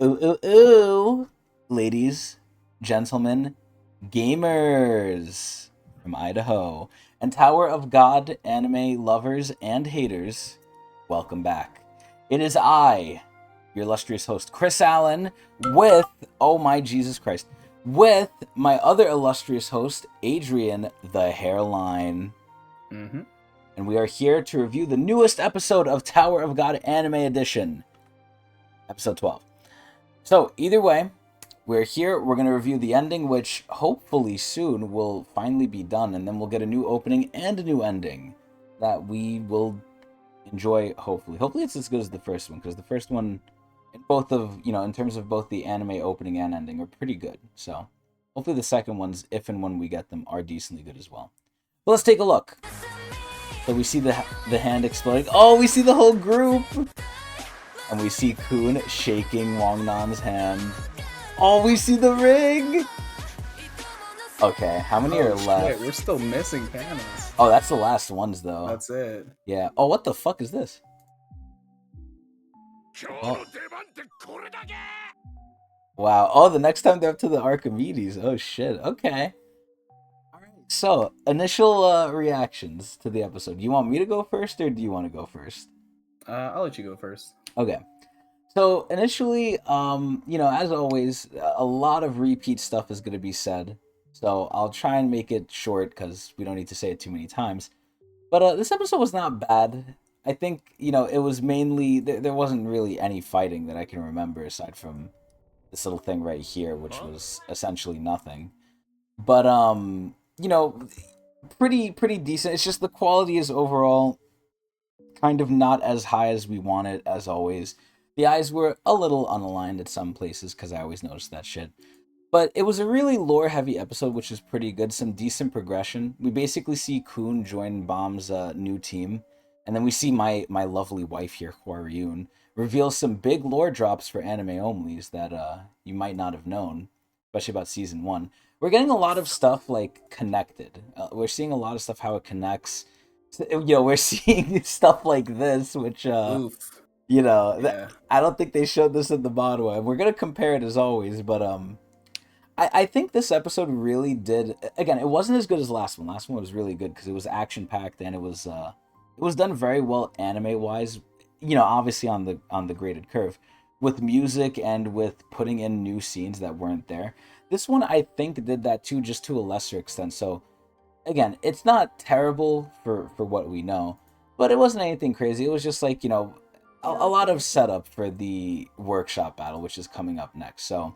Ooh, ooh, ooh. Ladies, gentlemen, gamers from Idaho, and Tower of God anime lovers and haters, welcome back. It is I, your illustrious host, Chris Allen, with, oh my Jesus Christ, with my other illustrious host, Adrian the Hairline. Mm-hmm. And we are here to review the newest episode of Tower of God Anime Edition, episode 12. So, either way, we're here. We're going to review the ending, which hopefully soon will finally be done, and then we'll get a new opening and a new ending that we will enjoy, hopefully. Hopefully it's as good as the first one, because the first one, in terms of both the anime opening and ending, are pretty good. So, hopefully the second ones, if and when we get them, are decently good as well. But let's take a look. So we see the hand exploding. Oh, we see the whole group! And we see Kun shaking Wong Nan's hand. Oh, we see the ring! Okay, how many are left? We're still missing panels. Oh, that's the last ones, though. That's it. Yeah. Oh, what the fuck is this? Oh. Wow. Oh, the next time they're up to the Archimedes. Oh, shit. Okay. Alright. So, initial reactions to the episode. You want me to go first, or do you want to go first? I'll let you go first. Okay. So initially, as always, a lot of repeat stuff is going to be said. So I'll try and make it short because we don't need to say it too many times. But this episode was not bad. I think, it was mainly, there wasn't really any fighting that I can remember aside from this little thing right here, which was essentially nothing. But, pretty decent. It's just the quality is overall kind of not as high as we want it, as always. The eyes were a little unaligned at some places, because I always notice that shit. But it was a really lore-heavy episode, which is pretty good. Some decent progression. We basically see Kun join Bomb's new team. And then we see my lovely wife here, Hwaryun, reveal some big lore drops for anime onlys that you might not have known, especially about Season 1. We're getting a lot of stuff, like, connected. We're seeing a lot of stuff, how it connects. We're seeing stuff like this, which, Oof. Yeah. I don't think they showed this in the manhwa. We're gonna compare it as always, but I think this episode really did. Again, it wasn't as good as last one. Last one was really good because it was action packed and it was done very well anime wise. Obviously on the graded curve, with music and with putting in new scenes that weren't there. This one I think did that too, just to a lesser extent. So again, it's not terrible for what we know, but it wasn't anything crazy. It was just like a lot of setup for the workshop battle, which is coming up next. So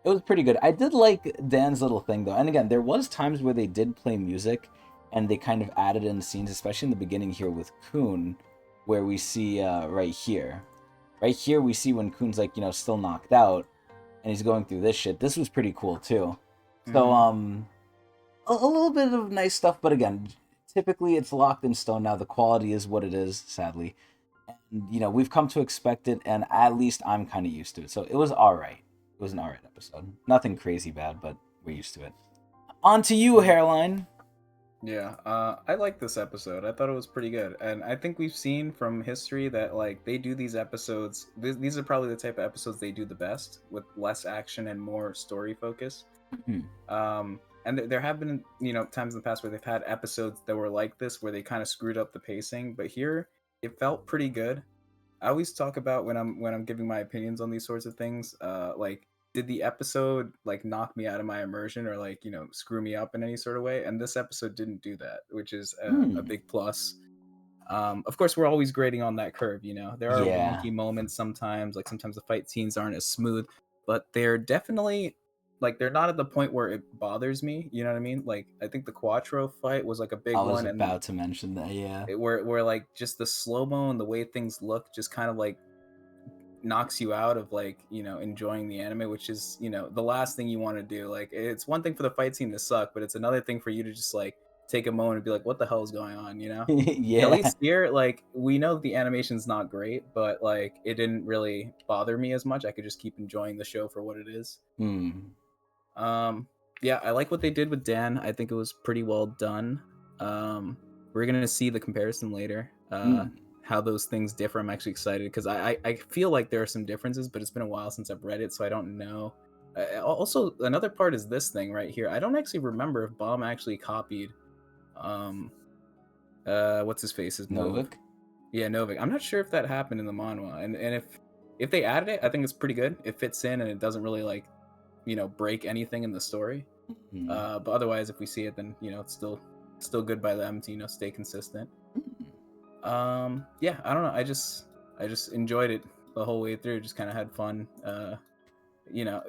it was pretty good. I did like Dan's little thing though, and again, there was times where they did play music, and they kind of added in scenes, especially in the beginning here with Kun, where we see right here we see when Kun's like still knocked out, and he's going through this shit. This was pretty cool too. So a little bit of nice stuff, but again, typically it's locked in stone now. The quality is what it is, sadly. And, we've come to expect it, and at least I'm kind of used to it. So it was alright. It was an alright episode. Nothing crazy bad, but we're used to it. On to you, Hairline. Yeah. I like this episode. I thought it was pretty good, and I think we've seen from history that like they do these episodes. These are probably the type of episodes they do the best, with less action and more story focus. And there have been times in the past where they've had episodes that were like this, where they kind of screwed up the pacing, but here it felt pretty good. I always talk about when I'm giving my opinions on these sorts of things, like did the episode like knock me out of my immersion, or like screw me up in any sort of way, and this episode didn't do that, which is a big plus. Of course, we're always grading on that curve. There are Yeah. wonky moments sometimes, like sometimes the fight scenes aren't as smooth, but they're definitely like they're not at the point where it bothers me. You know what I mean? Like I think the Quattro fight was like a big I was one, and about to mention that, yeah. where like just the slow mo and the way things look just kind of like knocks you out of like enjoying the anime, which is the last thing you want to do. Like it's one thing for the fight scene to suck, but it's another thing for you to just like take a moment and be like, what the hell is going on? At Yeah. least here, like we know the animation's not great, but like it didn't really bother me as much. I could just keep enjoying the show for what it is. um yeah, I like what they did with Dan. I think it was pretty well done. We're gonna see the comparison later, how those things differ. I'm actually excited because I feel like there are some differences, but it's been a while since I've read it, so I don't know. Also, another part is this thing right here. I don't actually remember if Bomb actually copied um what's his face's move. Novik. Yeah, Novik. I'm not sure if that happened in the manhwa, and if they added it, I think it's pretty good. It fits in and it doesn't really like break anything in the story. Mm. But otherwise, if we see it, then it's still good by them to stay consistent. Yeah, I don't know. I just enjoyed it the whole way through. Just kind of had fun. You know,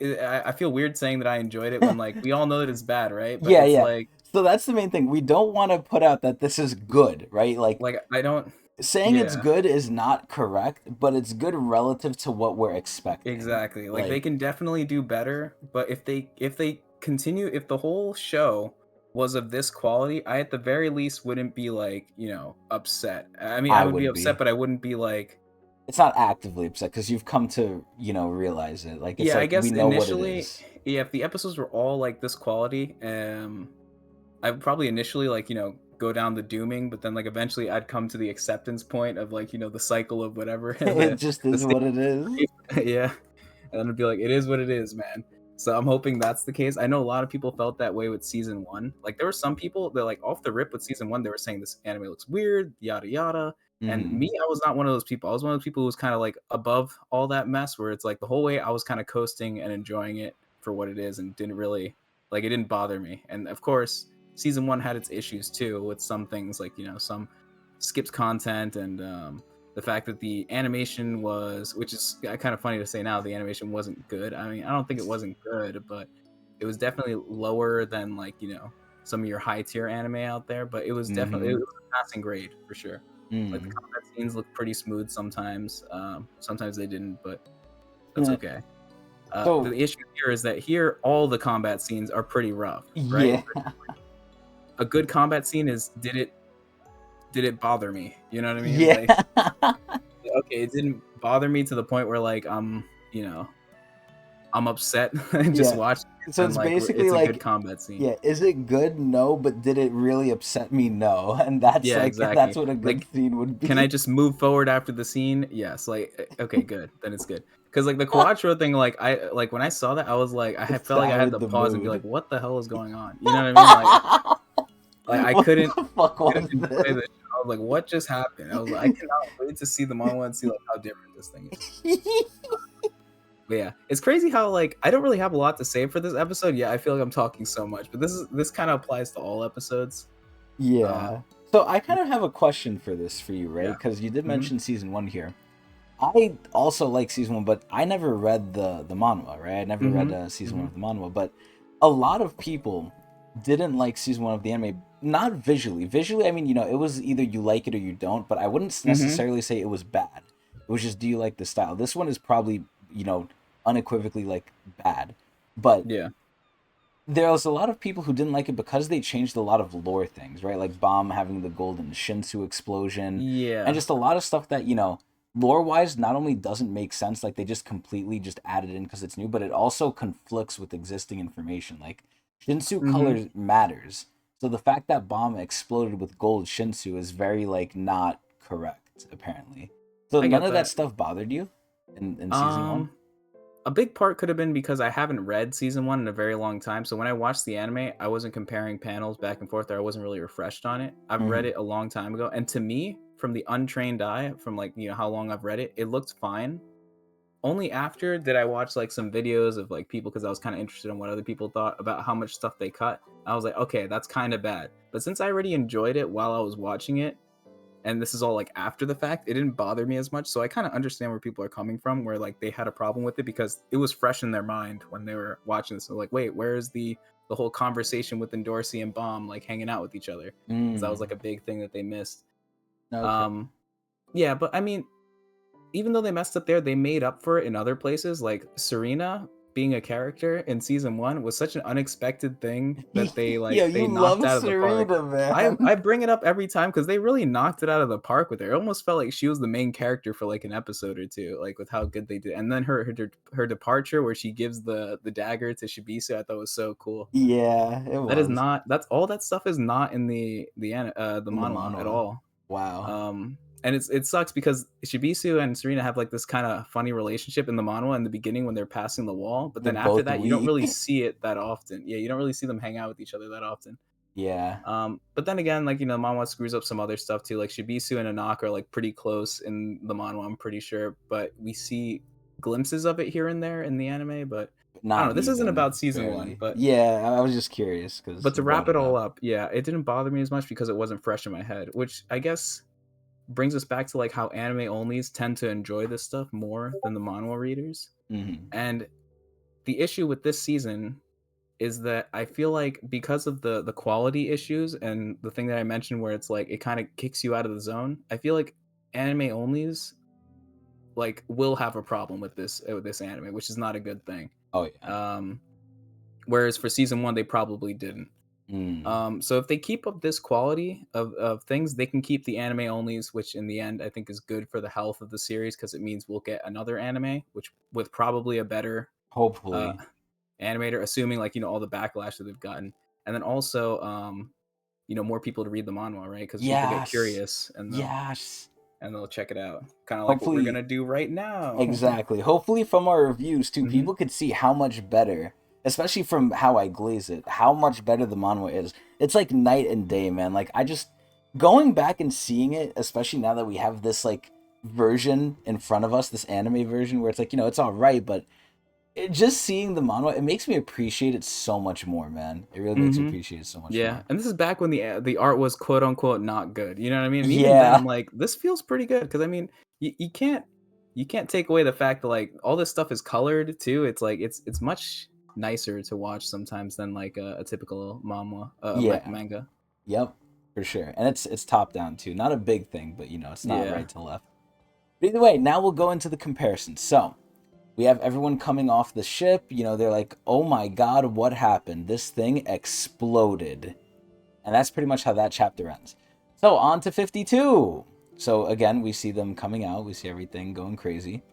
I feel weird saying that I enjoyed it when like we all know that it's bad, right? But Yeah, it's yeah. So that's the main thing. We don't want to put out that this is good, right? Like like I don't. saying it's Yeah, good is not correct, but it's good relative to what we're expecting. exactly. Like they Like can definitely do better, but if they continue, if the whole show was of this quality, I at the very least wouldn't be like upset. I mean, I I would be would upset, be. but I wouldn't be like. It's not actively upset because you've come to, realize it. Like it's Yeah, I like we guess know what it initially, is. yeah, if the episodes were all like this quality, I would probably initially like, go down the dooming, but then like eventually I'd come to the acceptance point of like, the cycle of whatever It the just the is state what it is. yeah. And then it'd be like, it is what it is, man. So I'm hoping that's the case. I know a lot of people felt that way with season one. Like there were some people that like off the rip with season one, they were saying this anime looks weird, yada yada. And Mm. me, I was not one of those people. I was one of those people who was kind of like above all that mess, where it's like the whole way I was kind of coasting and enjoying it for what it is, and didn't really like it didn't bother me. And of course, season one had its issues too with some things like some skipped content and the fact that the animation was, which is kind of funny to say now, the animation wasn't good. I mean, I don't think it wasn't good, but it was definitely lower than like some of your high tier anime out there. But it was definitely it Mm-hmm. was a passing grade for sure. Like the Mm. combat scenes looked pretty smooth sometimes. Sometimes they didn't, but that's Eh. okay. The So issue here is that here all the combat scenes are pretty rough, right? yeah. A good combat scene is did it bother me? You know what I mean? Yeah. Like okay, it didn't bother me to the point where like I'm upset and just Yeah. watch it, So and it's like basically it's a good like, combat scene. yeah, is it good? No, but did it really upset me? No. And that's Yeah, like that's exactly. what a good Like, scene would can I be. just move forward after the scene? Yes. Like, okay, good. Then it's good. Because like the Quattro thing, like I like when I saw that, I was like, I It felt like I had to soured the pause and be like, mood. what the hell is going on? You know what I mean? Like I What couldn't the fuck couldn't was enjoy this? the show. I was like, what just happened? I was like, I cannot wait to see the manga and see like how different this thing is. But yeah, it's crazy how like I don't really have a lot to say for this episode. Yeah, I feel like I'm talking so much, but this kind of applies to all episodes. Um, Yeah. So I kind of have a question for this for you, right? yeah. Because you did Hmm. mention season one here. I also like season one, but I never read the manhwa, right? I never read Hmm. season one Hmm. of the manhwa, but a lot of people didn't like season one of the anime. Not visually. Visually, I mean, it was either you like it or you don't. But I wouldn't Hmm. necessarily say it was bad. It was just, do you like the style? This one is probably, unequivocally like bad. But Yeah. there was a lot of people who didn't like it because they changed a lot of lore things, right? Like Bomb having the golden Shinsu explosion, and Yeah. just a lot of stuff that lore wise not only doesn't make sense, like they just completely just added in because it's new, but it also conflicts with existing information. Like Shinsu Hmm. colors matters, so the fact that Bomb exploded with gold Shinsu is very like not correct apparently. So I none get of that that. stuff bothered you in season one. Um, a big part could have been because I haven't read season one in a very long time. So when I watched the anime, I wasn't comparing panels back and forth, or I wasn't really refreshed on it. I've read Mm-hmm. it a long time ago, and to me, from the untrained eye, from like how long I've read it, it looked fine. Only after did I watch like some videos of like people, because I was kind of interested in what other people thought about how much stuff they cut. I was like, okay, that's kind of bad. But since I already enjoyed it while I was watching it, and this is all like after the fact, it didn't bother me as much. So I kind of understand where people are coming from, where like they had a problem with it because it was fresh in their mind when they were watching this. So like, wait, where is the whole conversation with Endorsi and Bomb like hanging out with each other? Because that was Mm. like a big thing that they missed. Okay. Um, yeah, but I mean, even though they messed up there, they made up for it in other places. Like Serena being a character in season one was such an unexpected thing that they Yo, like you they knocked love out of the park. Serena, I man. I bring it up every time because they really knocked it out of the park with her. It almost felt like she was the main character for like an episode or two, like with how good they did. And then her departure, where she gives the dagger to Shibisu, I thought was so cool. Yeah, it That is was not, that's all, that stuff is not in the in the manhwa at manhwa. all. Wow. And it sucks because Shibisu and Serena have like this kind of funny relationship in the manhwa in the beginning when they're passing the wall, but They're then after both that you don't weak. really see it that often. Yeah, you don't really see them hang out with each other that often. Yeah. But then again, like manhwa screws up some other stuff too. Like Shibisu and Anak are like pretty close in the manhwa, I'm pretty sure, but we see glimpses of it here and there in the anime. But I don't Not know. This isn't even about season one, barely. but Yeah, I was just curious because but to you wrap brought it it all up. up, yeah, it didn't bother me as much because it wasn't fresh in my head, which I guess brings us back to like how anime onlys tend to enjoy this stuff more than the manhwa readers. Hmm. And the issue with this season is that I feel like because of the quality issues and the thing that I mentioned where it's like it kind of kicks you out of the zone, I feel like anime onlys like will have a problem with this anime, which is not a good thing. Oh yeah. Um, Whereas for season one, they probably didn't. Mm. So if they keep up this quality of things, they can keep the anime onlys, which in the end I think is good for the health of the series because it means we'll get another anime, which with probably a better uh, Hopefully. animator, assuming like all the backlash that they've gotten, and then also more people to read the manhwa, right? Because people get Yes. curious Yes. and they'll check it out, kind of like what we're Hopefully. gonna do right now. Exactly. Hopefully, from our reviews too, Hmm. people could see how much better, especially from how I glaze it, how much better the manhwa is. It's like night and day, man. Like I just going back and seeing it, especially now that we have this like version in front of us, this anime version where it's like it's all right, but just seeing the manhwa, it makes me appreciate it so much more, man. It really makes me Hmm. appreciate it so much Yeah, more. and this is back when the art was quote unquote not good. You know what I mean? And even then, Yeah, I'm like, this feels pretty good because I mean, you can't take away the fact that like all this stuff is colored too. It's like it's much nicer to watch sometimes than like a typical yeah, manga. yep, for sure. And it's top down too. Not a big thing, but it's not Yeah. right to left. But either way, now we'll go into the comparison. So we have everyone coming off the ship. They're like, "Oh my God, what happened? This thing exploded," and that's pretty much how that chapter ends. So on to 52. So again, we see them coming out. We see everything going crazy.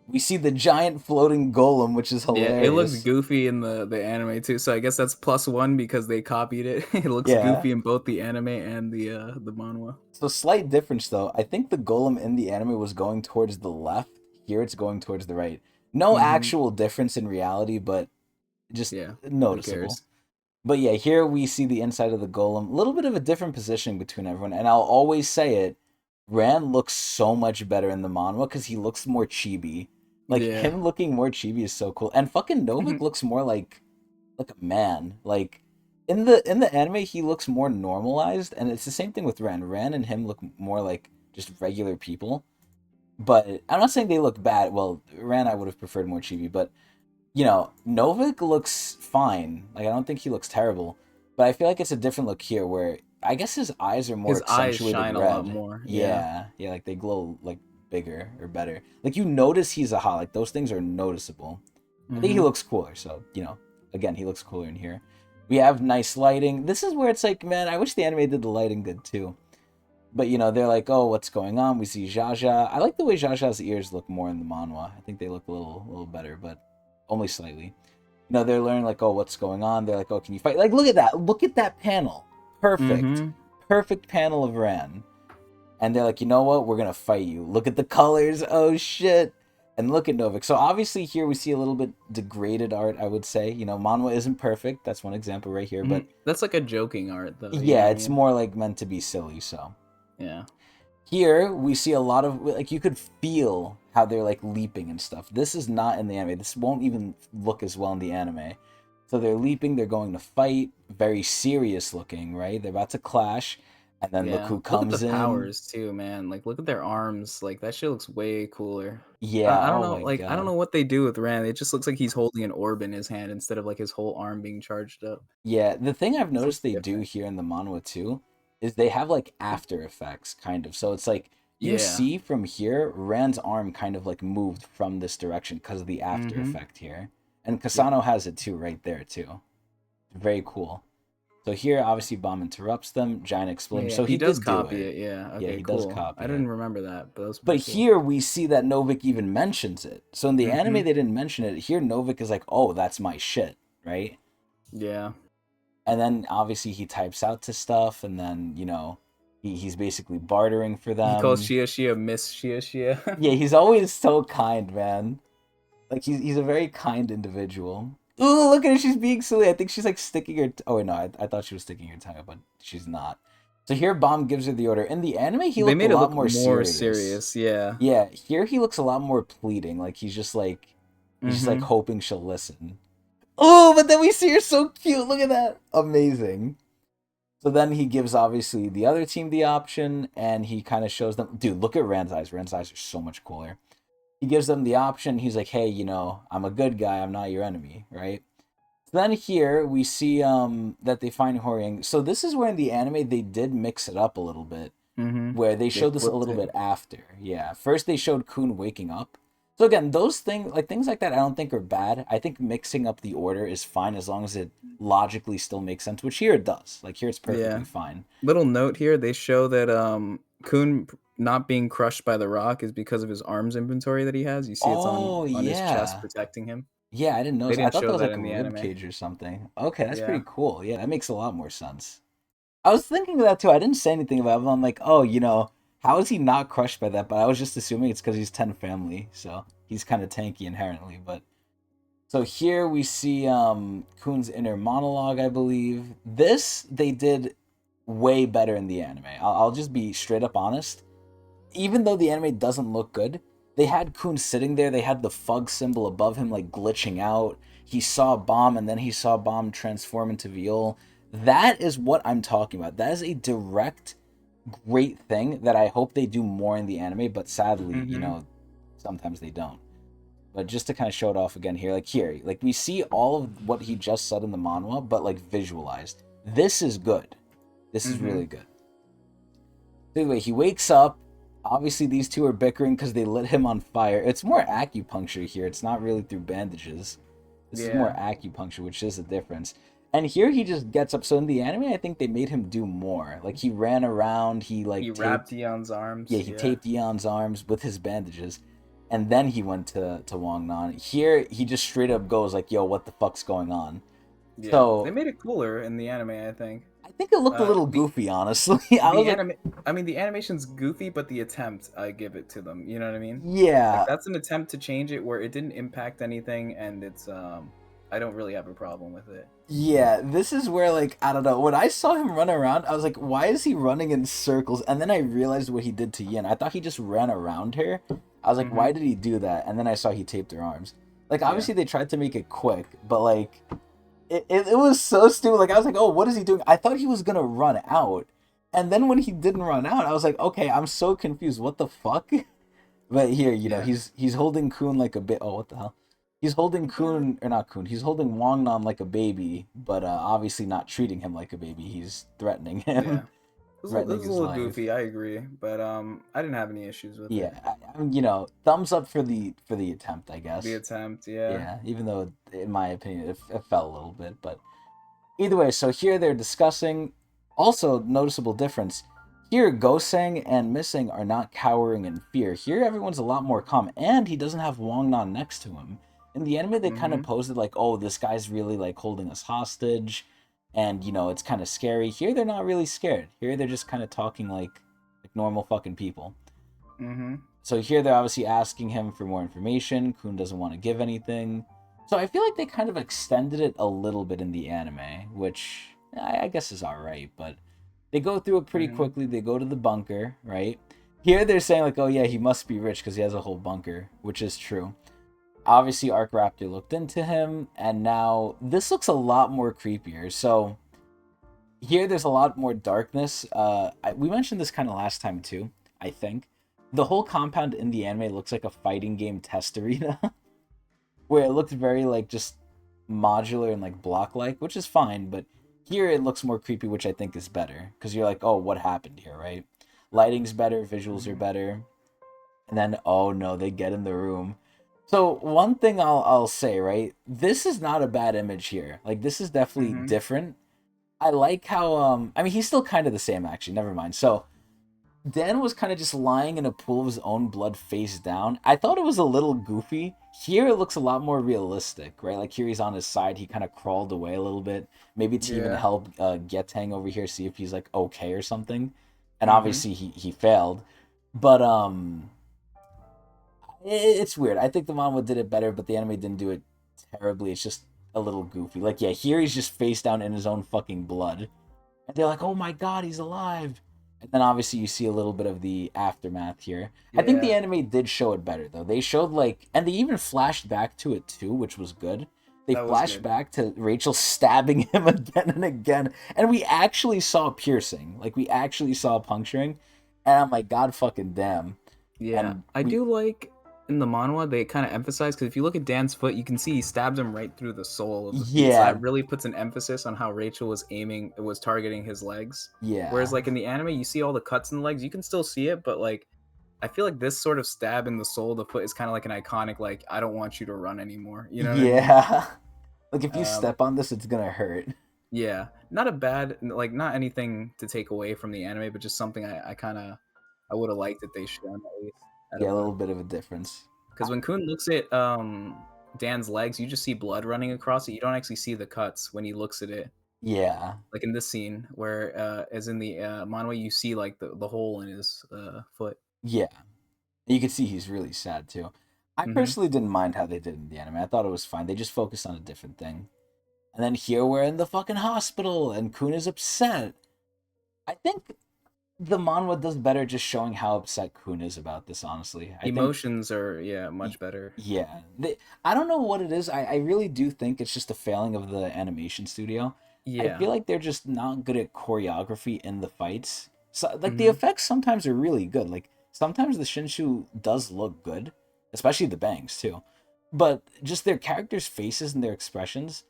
We see the giant floating golem, which is Yeah, it looks hilarious. goofy in the anime too. So I guess that's +1 because they copied it. It looks Yeah. goofy in both the anime and the manhwa. So slight difference though. I think the golem in the anime was going towards the left. Here it's going towards the right. No Hmm. actual difference in reality, but just Yeah. Who noticeable. cares? But yeah, here we see the inside of the golem. A little bit of a different positioning between everyone. And I'll always say it, Ran looks so much better in the manhwa because he looks more chibi. Like Yeah. him looking more chibi is so cool. And fucking Novik looks more like a man. Like in the anime, he looks more normalized, and it's the same thing with Ran. Ran and him look more like just regular people. But I'm not saying they look bad. Well, Ran I would have preferred more chibi, but Novik looks fine. Like I don't think he looks terrible, but I feel like it's a different look here where I guess his eyes are more His eyes accentuated shine a lot red. more. Yeah. Yeah, yeah, like they glow like bigger or better. Like you notice he's a hot. Like those things are noticeable. I think he Hmm. looks cooler. So again, he looks cooler in here. We have nice lighting. This is where it's like, man, I wish the anime did the lighting good too. But they're like, oh, what's going on? We see Jaja. I like the way Jaja's ears look more in the manhwa. I think they look a little better, but only slightly. They're learning like, oh, what's going on? They're like, oh, can you fight? Like, look at that. Look at that panel. Perfect. Hmm. Perfect panel of Ran. And they're like, you know what? We're gonna fight you. Look at the colors. Oh shit. And look at Novik. So obviously here we see a little bit degraded art, I would say. Manhwa isn't perfect. That's one example right here. Hmm. But That's like a joking art, though. You know yeah, what I it's mean? more like meant to be silly. So Yeah. here we see a lot of like you could feel how they're like leaping and stuff. This is not in the anime. This won't even look as well in the anime. So they're leaping, they're going to fight, very serious looking, right? They're about to clash, and then look Yeah. who Look at the comes in. powers too, man. Like, look at their arms. Like, that shit looks way cooler. Yeah, I don't oh know. my Like, I don't god. know what they do with Rand. It just looks like he's holding an orb in his hand instead of like his whole arm being charged up. Yeah, the thing I've This looks noticed they do different. here in the manhwa too is they have like after effects kind of. So it's like you Yeah. see from here, Rand's arm kind of like moved from this direction because of the after Mm-hmm. effect here. And Yep. Kasano has it too right there too. Very cool. So here, obviously, Bomb interrupts them. Giant Yeah, explosion. yeah. So He he does did do copy it. it. Yeah. Yeah, Okay, he does cool. I copy it. didn't remember that, but that was But pretty cool. here we see that Novik even mentions it. So in the anime, Mm-hmm. they didn't mention it. Here, Novik is like, "Oh, that's my shit," right? Yeah. And then obviously he types out to stuff, and then He's basically bartering for He calls them. Shia Miss Shia. Yeah, he's always so kind, man. Like he's a very kind individual. Ooh, look at her, she's being silly. I think she's like sticking her. Oh wait, no, I thought she was sticking her tongue out, but she's not. So here, Bomb gives her the order. In the anime, he They looked a made it lot look more more serious. serious, yeah. Yeah, here he looks a lot more pleading. Like he's just like Mm-hmm. hoping she'll listen. Oh, but then we see her so cute. Look at that. Amazing. So then he gives obviously the other team the option, and he kind of shows them, dude, look at Rand's eyes. Rand's eyes are so much cooler. He gives them the option. He's like, hey, I'm a good guy. I'm not your enemy, right? So then here we see that they find Horiang. So this is where in the anime they did mix it up a little bit, Mm-hmm. where they They showed this a flipped little it. bit after. Yeah, first they showed Kun waking up. So again, those things like that, I don't think are bad. I think mixing up the order is fine as long as it logically still makes sense, which here it does. Like here it's perfectly Yeah. fine. Little note here, they show that Kun not being crushed by the rock is because of his arms inventory that he has. You see it's Oh on his chest yeah. protecting him. Yeah, I didn't know. They I didn't thought that show was that like a in the rib anime. cage or something. Okay, that's Yeah. pretty cool. Yeah, that makes a lot more sense. I was thinking of that too. I didn't say anything about it, but I'm like, oh, how is he not crushed by that? But I was just assuming it's because he's 10 family, so he's kind of tanky inherently. But so here we see Kun's inner monologue, I believe. This they did way better in the anime. I'll just be straight up honest. Even though the anime doesn't look good, they had Kun sitting there. They had the Fug symbol above him, like glitching out. He saw Bomb, and then he saw Bomb transform into Viol. That is what I'm talking about. That is a direct, great thing that I hope they do more in the anime. But sadly, Mm-hmm. sometimes they don't. But just to kind of show it off again here, like we see all of what he just said in the manhwa, but like visualized. This is good. This is Mm-hmm. really good. Anyway, he wakes up. Obviously, these two are bickering because they lit him on fire. It's more acupuncture here. It's not really through bandages. This is more Yeah. acupuncture, which is a difference. And here he just gets up. So in the anime, I think they made him do more. Like he ran around. He He like wrapped taped. Dion's Yeah, arms. he Yeah. taped Eon's arms with his bandages, and then he went to Wang Nan. Here he just straight up goes like, "Yo, what the fuck's going on?" Yeah. They So made it cooler in the anime, I think. I think it looked a little The goofy, honestly. I the was like, anime I mean the animation's goofy, but the attempt, I give it to them. You know what I mean? Like yeah, that's an attempt to change it where it didn't impact anything, and it's I don't really have a problem with it. yeah, this is where like I don't know. When I saw him run around, I was like, "Why is he running in circles?" And then I realized what he did to Yin. I thought he just ran around her. I was like, Mm-hmm. "Why did he do that?" And then I saw he taped her arms. Like Yeah. obviously they tried to make it quick, but like it was so stupid. Like I was like, "Oh, what is he doing?" I thought he was gonna run out, and then when he didn't run out, I was like, "Okay, I'm so confused. What the fuck?" But here, Yeah. he's holding Kun like a bit. Oh, what the hell? He's holding Kun or not Kun. He's holding Wangnan like a baby, but obviously not treating him like a baby. He's threatening Yeah. him, It threatening was a his little life. goofy, I agree, but I didn't have any issues with it. Yeah, thumbs up for the attempt, I The guess. attempt, yeah. Yeah, even though in my opinion it fell a little bit, but either way. So here they're discussing. Also noticeable difference. Here, Goseng and Missing are not cowering in fear. Here, everyone's a lot more calm, and he doesn't have Wangnan next to him. In the anime, they kind of Mm-hmm. posed it like, "Oh, this guy's really like holding us hostage," and it's kind of scary. Here, they're not really scared. Here, they're just kind of talking like normal fucking people. Mm-hmm. So here, they're obviously asking him for more information. Kun doesn't want to give anything. So I feel like they kind of extended it a little bit in the anime, which I guess is alright, but they go through it pretty Mm-hmm. quickly. They go to the bunker, right? Here they're saying like, "Oh yeah, he must be rich because he has a whole bunker," which is true. Obviously, Arc Raptor looked into him, and now this looks a lot more creepier. So here, there's a lot more darkness. We mentioned this kind of last time too. I think the whole compound in the anime looks like a fighting game test arena, where it looked very like just modular and like block like, which is fine, but here it looks more creepy, which I think is better because you're like, oh, what happened here, right? Lighting's better, visuals are Mm-hmm. better, and then oh no, they get in the room. So one thing I'll say, right? This is not a bad image here. Like this is definitely Mm-hmm. different. I like how I mean he's still kind of the same actually. Never mind. So Dan was kind of just lying in a pool of his own blood face down. I thought it was a little goofy. Here it looks a lot more realistic, right? Like here he's on his side, he kind of crawled away a little bit, maybe to even Yeah. help Getang over here see if he's like okay or something. and Mm-hmm. obviously he failed. But it's weird. I think the manga did it better, but the anime didn't do it terribly. It's just a little goofy. Like, yeah, here he's just face down in his own fucking blood. And they're like, oh my god, he's alive. And then obviously you see a little bit of the aftermath here. I think the Yeah, anime did show it better, though. They showed, like, and they even flashed back to it, too, which was good. They that was flashed good. back to Rachel stabbing him again and again. And we actually saw piercing. Like, we actually saw puncturing. And I'm like, God fucking damn. Yeah, And I we, do like in the manhwa they kind of emphasize because if you look at Dan's foot, you can see he stabs him right through the sole of the feet. So yeah, that really puts an emphasis on how Rachel was aiming, was targeting his legs. Whereas yeah. like in the anime, you see all the cuts in the legs, you can still see it, but like I feel like this sort of stab in the sole of the foot is kind of like an iconic, like I don't want you to run anymore. You know what I mean? Yeah. Like, if you Um, step on this, it's gonna hurt. yeah, not a bad, like not anything to take away from the anime, but just something I kind of I would have liked that they shown at least. I Yeah, don't a know. little bit of a difference. Because when Kun looks at Dan's legs, you just see blood running across it. You don't actually see the cuts when he looks at it. Yeah. Like in this scene, where as in the manhwa, you see like the hole in his foot. Yeah. You can see he's really sad too. I Hmm. personally didn't mind how they did in the anime. I thought it was fine. They just focused on a different thing. And then here we're in the fucking hospital and Kun is upset. I think the manhwa does better just showing how upset Kun is about this, honestly. I think, Emotions are much better. yeah. I don't know what it is. I really do think it's just a failing of the animation studio. I Yeah. feel like they're just not good at choreography in the fights. So, like, the Hmm. effects sometimes are really good. Like, sometimes the Shinshu does look good, especially the bangs, too. But just their characters' faces and their expressions,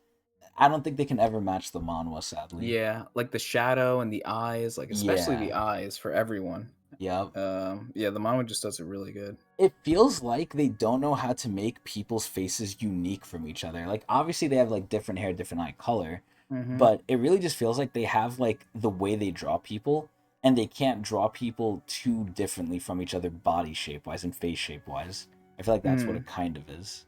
I don't think they can ever match the manhwa, sadly. Yeah, like the shadow and the eyes, like especially Yeah. the eyes for everyone. Yep. Yeah, the manhwa just does it really good. It feels like they don't know how to make people's faces unique from each other. Like, obviously they have like different hair, different eye color, Hmm. but it really just feels like they have like the way they draw people, and they can't draw people too differently from each other body shape wise and face shape wise. I feel like that's what it Mm. kind of is.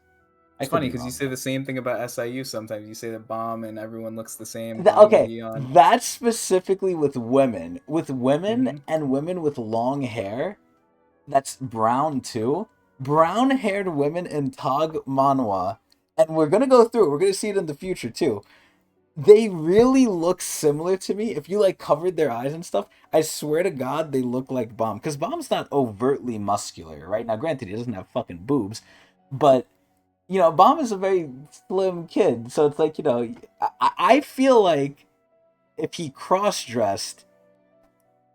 I It's could funny be because you wrong say though. the same thing about SIU sometimes. You say that Bomb and everyone looks the same, Bomb and Okay, Yeon. that's specifically with women. With women Hmm. and women with long hair, that's brown too. Brown haired women in Tog Manhwa, and we're gonna go through it. We're gonna see it in the future too. They really look similar to me. If you like covered their eyes and stuff, I swear to God, they look like Bomb. Because Bomb's not overtly muscular, right? Now, granted, he doesn't have fucking boobs, but Bomb is a very slim kid. So it's like, I feel like if he cross dressed,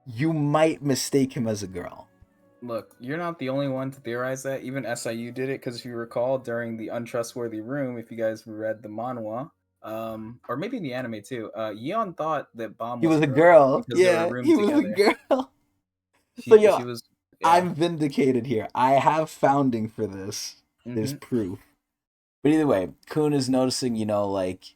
you might mistake him as a girl. Look, you're not the only one to theorize that. Even SIU did it because if you recall, during the Untrustworthy Room, if you guys read the manhwa, or maybe in the anime too, Yeon thought that Bomb He was was a a girl girl. because they were Yeah, roomed he was a together. girl. So, She was, yeah. I'm vindicated here. I have founding for this. There's Hmm. proof. But either way, Kun is noticing, like,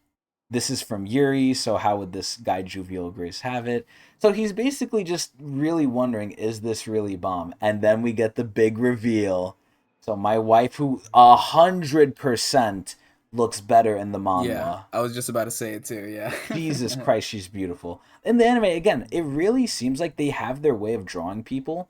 this is from Yuri, so how would this guy Juvial Grace have it? So he's basically just really wondering, is this really Bomb? And then we get the big reveal. So my wife, who 100% looks better in the Yeah, manhwa. I was just about to say it too. Yeah. Jesus Christ, she's beautiful. In the anime, again, it really seems like they have their way of drawing people,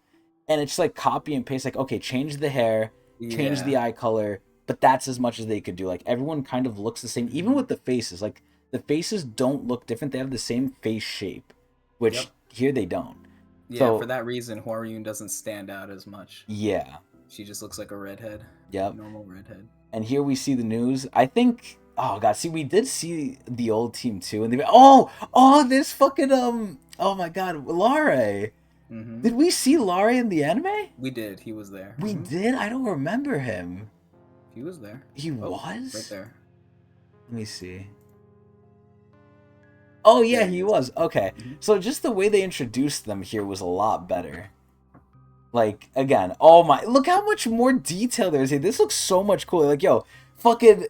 and it's like copy and paste. Like, okay, change the hair, change the Yeah. eye color, but that's as much as they could do. Like, everyone kind of looks the same, even with the faces. Like, the faces don't look different; they have the same face shape, which Yep. here they don't. Yeah. For So, that reason, Hwaryun doesn't stand out as much. yeah, She just looks like a redhead, yep. normal redhead. And here we see the news. I think. Oh god, see, we did see the old team too, and they. Oh, this fucking Oh my god, Lare. Hmm. Did we see Lare in the anime? We did. He was there. We Hmm. did. I don't remember him. He was there. He Oh, right was. there. Let me see. Oh yeah, There he he is. was. Okay, Hmm. so just the way they introduced them here was a lot better. Like, again, oh my, look how much more detail there is here. This looks so much cooler. Like, yo, fucking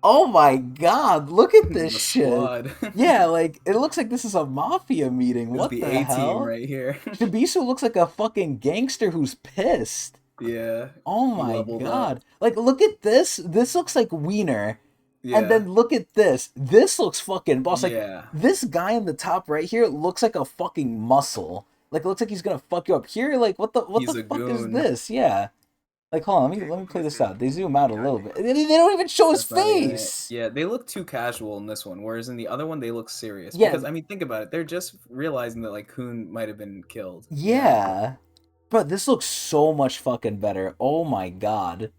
oh my god, look at this The shit. squad. Yeah, like, it looks like this is a mafia meeting. This is What the the A team hell? right here. Shibisu looks like a fucking gangster who's pissed. Yeah, Oh he my leveled up. god. Like, look at this. This looks like Wiener. And Yeah, then look at this. This looks fucking boss. Like, yeah, this guy in the top right here looks like a fucking muscle. Like it looks like he's gonna fuck you up. Here, like what the He's a fuck is goon. this? Yeah. Like hold on, let me play this out. They zoom out a little bit. They don't even show his That's not even it. face. Yeah, they look too casual in this one, whereas in the other one they look serious. Yeah, Because I mean, think about it. They're just realizing that like Kun might have been killed. You know? yeah. But this looks so much fucking better. Oh my god.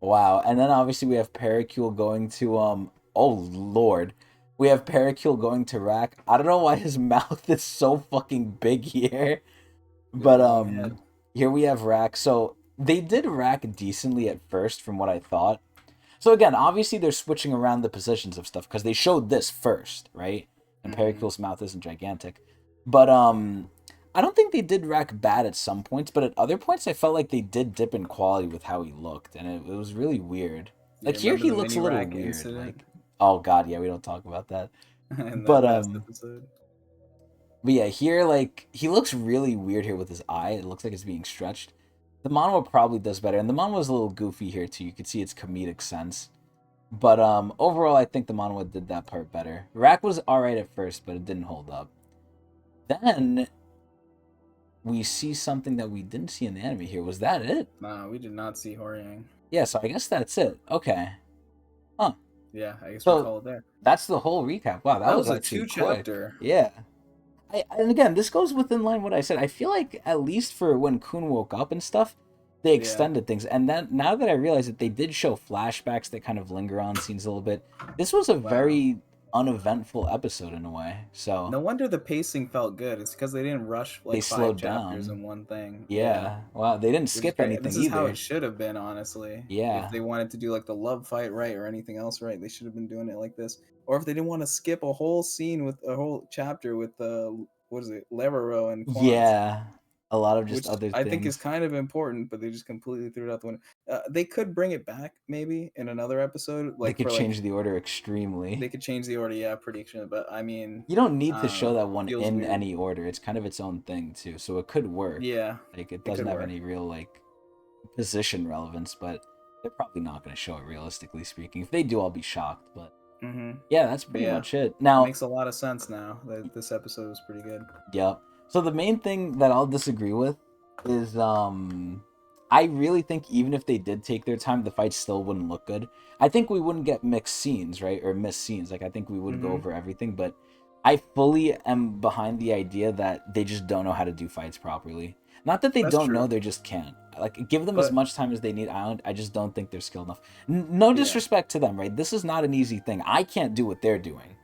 Wow. And then obviously we have Pericule going to oh lord. We have Pericule going to Rack. I don't know why his mouth is so fucking big here. Got a But long head. here we have Rack. So they did Rack decently at first from what I thought. So again, obviously they're switching around the positions of stuff because they showed this first, right? And Mm-hmm. Pericule's mouth isn't gigantic. But I don't think they did Rack bad at some points, but at other points I felt like they did dip in quality with how he looked, and it was really weird. Yeah, Like here remember he the looks mini a little rack weird. incident Like oh god, yeah, we don't talk about that. in that But past episode? yeah, here like he looks really weird here with his eye. It looks like it's being stretched. The manhwa probably does better, and the manhwa is a little goofy here too. You can see its comedic sense. But overall, I think the manhwa did that part better. Rack was alright at first, but it didn't hold up. Then we see something that we didn't see in the anime here. Was that it? Nah, we did not see Horyang. Yeah, so I guess that's it. Okay. Huh. Yeah, I guess we So call it there. that's the whole recap. Wow, that That was was a actually quick. two-chapter. Yeah. And again, this goes within line what I said. I feel like at least for when Kun woke up and stuff, they Yeah. extended things. And then now that I realize that they did show flashbacks that kind of linger on scenes a little bit, this was a Wow. very uneventful episode in a way. So No wonder the pacing felt good. It's because they didn't rush they like five slowed chapters down. in one thing. Yeah. Yeah. Wow. They didn't Which is skip great. anything This is how either. it should have been, honestly. If Yeah. they wanted to do like the love fight right or anything else right, they should have been doing it like this. Or if they didn't want to skip a whole scene with a whole chapter with what is it, Levero and Quant, Yeah. A lot of just which other I think is things. kind of important, but they just completely threw it out the window. They could bring it back maybe in another episode, They like could for like change the order extremely. they could change the order, yeah, prediction. But I mean, You don't need I to don't show know. that one Feels in weird. any order. It's kind of its own thing too. So it could work. Yeah, Like it it doesn't could have work. any real like position relevance, but they're probably not going to show it realistically speaking. If they do, I'll be shocked. But Mm-hmm. yeah, that's But pretty yeah, much it. Now, makes a lot of sense now that this episode was pretty good. yeah. So the main thing that I'll disagree with is I really think even if they did take their time, the fight still wouldn't look good. I think we wouldn't get mixed scenes, right? Or missed scenes. Like I think we would go Mm-hmm. over everything, but I fully am behind the idea that they just don't know how to do fights properly. Not that they That's don't know, true. they just can't. Like give them as But much time as they need. I just don't think they're skilled enough. No yeah, disrespect to them, right? This is not an easy thing. I can't do what they're doing.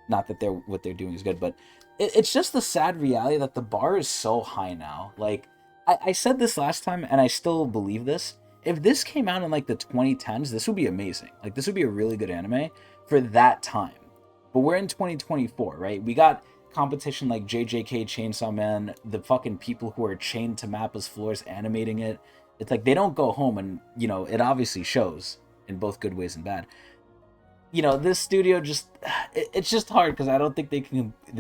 Not that what they're doing is good, but it's just the sad reality that the bar is so high now. Like I said this last time, and I still believe this. If this came out in like the 2010s, this would be amazing. Like this would be a really good anime for that time. But we're in 2024, right? We got competition like JJK Chainsaw Man, the fucking people who are chained to Mappa's floors animating it. It's like they don't go home, and it obviously shows in both good ways and bad. This studio just it's just hard because I don't think they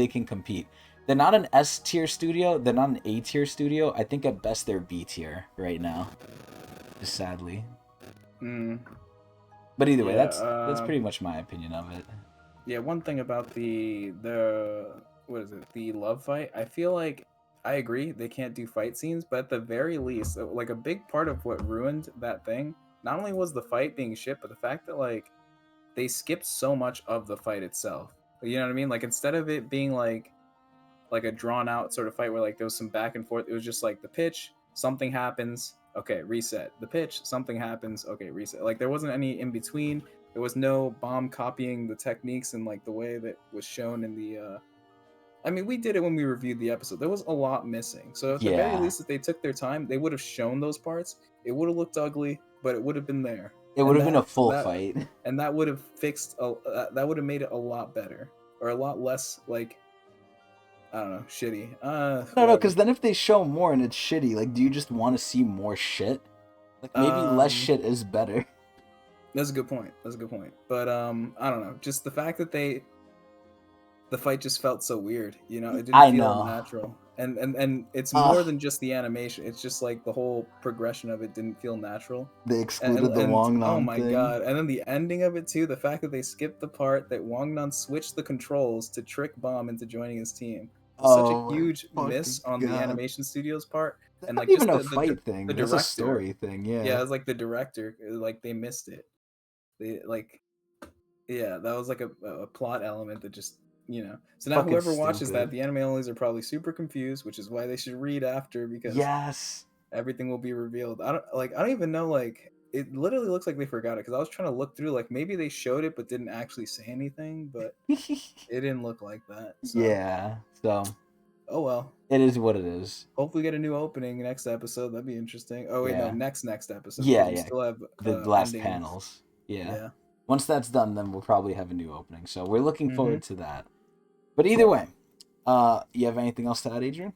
can compete. They're not an S tier studio. They're not an A tier studio. I think at best they're B tier right now, just sadly. mm, But either way, yeah, that's pretty much my opinion of it. yeah. One thing about the what is it? The love fight. I feel like I agree they can't do fight scenes, but at the very least, like a big part of what ruined that thing, not only was the fight being shit, but the fact that like they skipped so much of the fight itself. You know what I mean? Like instead of it being like a drawn out sort of fight where like there was some back and forth. It was just like the pitch, something happens, okay, reset. The pitch, something happens, okay, reset. Like there wasn't any in between. There was no bomb copying the techniques and like the way that was shown in the I mean, we did it when we reviewed the episode. There was a lot missing. So at the very Yeah, least, if they took their time, they would have shown those parts. It would have looked ugly, but it would have been there, it would and have been a full that fight. and that would have fixed that would have made it a lot better or a lot less like I don't know, shitty. No, because Whatever. then if they show more and it's shitty, like, do you just want to see more shit? Like maybe less Um, shit is better. that's a good point. That's a good point. But I don't know. Just the fact that the fight just felt so weird. You know, it didn't I feel know. natural. And it's Uh, more than just the animation. It's just like the whole progression of it didn't feel natural. they excluded the And Wong oh Nan my thing. god! And then the ending of it too. The fact that they skipped the part that Wang Nan switched the controls to trick Bomb into joining his team. such a Oh my huge fucking miss on the god. animation studio's part, That's and not like even just a the fight thing. the That's a director. story thing. Yeah, Yeah. it was like the director, like they missed it. They like, yeah, that was like a plot element that just, you know. So now Fucking whoever watches that, stupid. the anime onlys are probably super confused, which is why they should read after, because Yes. everything will be revealed. I don't even know, like it literally looks like they forgot it, because I was trying to look through, like maybe they showed it but didn't actually say anything, but it didn't look like that. So Yeah. So oh well. it is what it is. Hopefully get a new opening next episode. That'd be interesting. Oh wait, no, Yeah. next episode, because Yeah, we yeah. still have The last endings. panels. Yeah. Yeah. Once that's done, then we'll probably have a new opening. So we're looking Mm-hmm. forward to that. But either way, you have anything else to add, Adrian?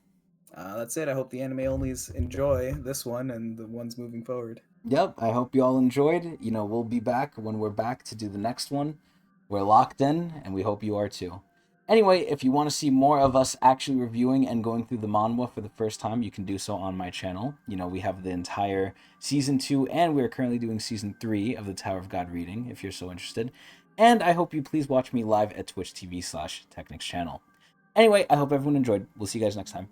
That's it. I hope the anime onlys enjoy this one and the ones moving forward. Yep, I hope you all enjoyed. We'll be back when we're back to do the next one. We're locked in, and we hope you are too. Anyway, if you want to see more of us actually reviewing and going through the manhwa for the first time, you can do so on my channel. We have the entire season 2, and we are currently doing season 3 of the Tower of God reading, if you're so interested. And I hope you please watch me live at Twitch TV/Technics channel. Anyway, I hope everyone enjoyed. We'll see you guys next time.